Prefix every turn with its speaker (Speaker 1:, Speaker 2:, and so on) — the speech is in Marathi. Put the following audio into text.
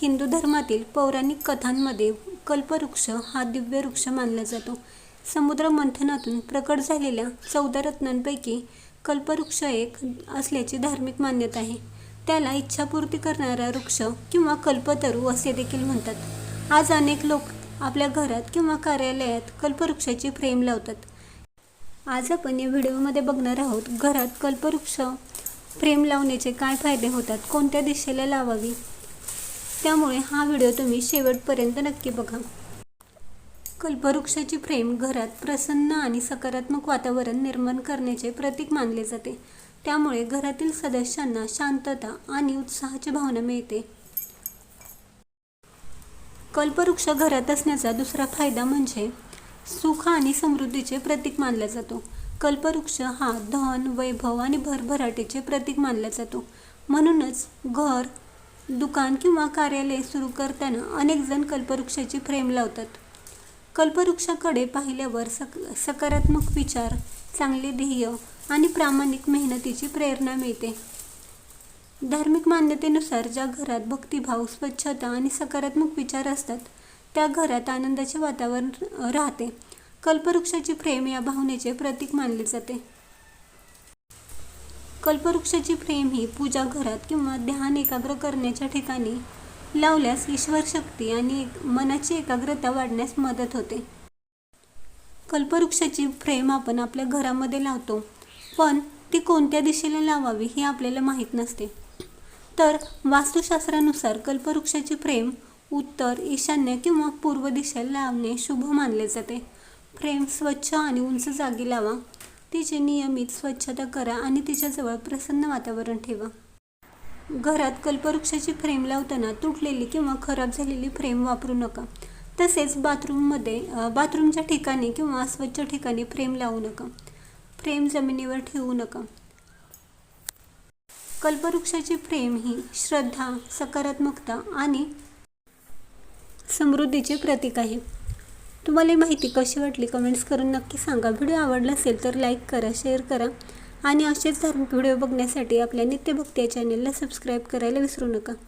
Speaker 1: हिंदू धर्मातील पौराणिक कथांमध्ये कल्पवृक्ष हा दिव्य वृक्ष मानला जातो. समुद्र मंथनातून प्रकट झालेल्या 14 रत्नांपैकी कल्पवृक्ष एक असल्याची धार्मिक मान्यता आहे. त्याला इच्छापूर्ती करणारा वृक्ष किंवा कल्पतरू असे देखील म्हणतात. आज अनेक लोक आपल्या घरात किंवा कार्यालयात कल्पवृक्षाची फ्रेम लावतात. आज आपण या व्हिडिओमध्ये बघणार आहोत घरात कल्पवृक्ष फ्रेम लावण्याचे काय फायदे होतात, कोणत्या दिशेला लावावी. त्यामुळे हा व्हिडिओ तुम्ही शेवटपर्यंत नक्की बघा. कल्पवृक्षाची फ्रेम घरात प्रसन्न आणि सकारात्मक वातावरण निर्माण करण्याचे प्रतीक मानले जाते. त्यामुळे घरातील सदस्यांना शांतता आणि उत्साहाची भावना मिळते. कल्पवृक्ष घरात असण्याचा दुसरा फायदा म्हणजे सुख आणि समृद्धीचे प्रतीक मानला जातो. कल्पवृक्ष हा धन, वैभव आणि भरभराटीचे प्रतीक मानला जातो. म्हणूनच घर, दुकान किंवा कार्यालय सुरू करताना अनेक जण कल्पवृक्षाची फ्रेम लावतात. कल्पवृक्षाकडे पाहिल्यावर सकारात्मक विचार, चांगले ध्येय आणि प्रामाणिक मेहनतीची प्रेरणा मिळते. धार्मिक मान्यतेनुसार ज्या घरात भक्तिभाव, स्वच्छता आणि सकारात्मक विचार असतात त्या घरात आनंदाचे वातावरण राहते. कल्पवृक्षाची फ्रेम या भावनेचे प्रतीक मानले जाते. कल्पवृक्षाची फ्रेम ही पूजा घरात किंवा ध्यान एकाग्र करण्याच्या ठिकाणी लावल्यास ईश्वर शक्ती आणि मनाची एकाग्रता वाढण्यास मदत होते. कल्पवृक्षाची फ्रेम आपण आपल्या घरामध्ये लावतो, पण ती कोणत्या दिशेला लावावी हे आपल्याला माहीत नसते. तर वास्तुशास्त्रानुसार कल्पवृक्षाची फ्रेम उत्तर, ईशान्य किंवा पूर्व दिशेला लावणे शुभ मानले जाते. फ्रेम स्वच्छ आणि उंच जागी लावा. तिची नियमित स्वच्छता करा आणि तिच्याजवळ प्रसन्न वातावरण ठेवा. घरात कल्पवृक्षाची फ्रेम लावताना तुटलेली किंवा खराब झालेली फ्रेम वापरू नका. तसेच बाथरूमच्या ठिकाणी किंवा अस्वच्छ ठिकाणी फ्रेम लावू नका. फ्रेम जमिनीवर ठेवू नका. कल्पवृक्षाची फ्रेम ही श्रद्धा, सकारात्मकता आणि समृद्धीचे प्रतीक आहे. तुम्हाला ही माहिती कशी वाटली कमेंट्स करून नक्की सांगा. व्हिडिओ आवडला असेल तर लाईक करा, शेअर करा आणि असेच धार्मिक व्हिडिओ बघण्यासाठी आपल्या नित्यभक्ती या चॅनेलला सबस्क्राईब करायला विसरू नका.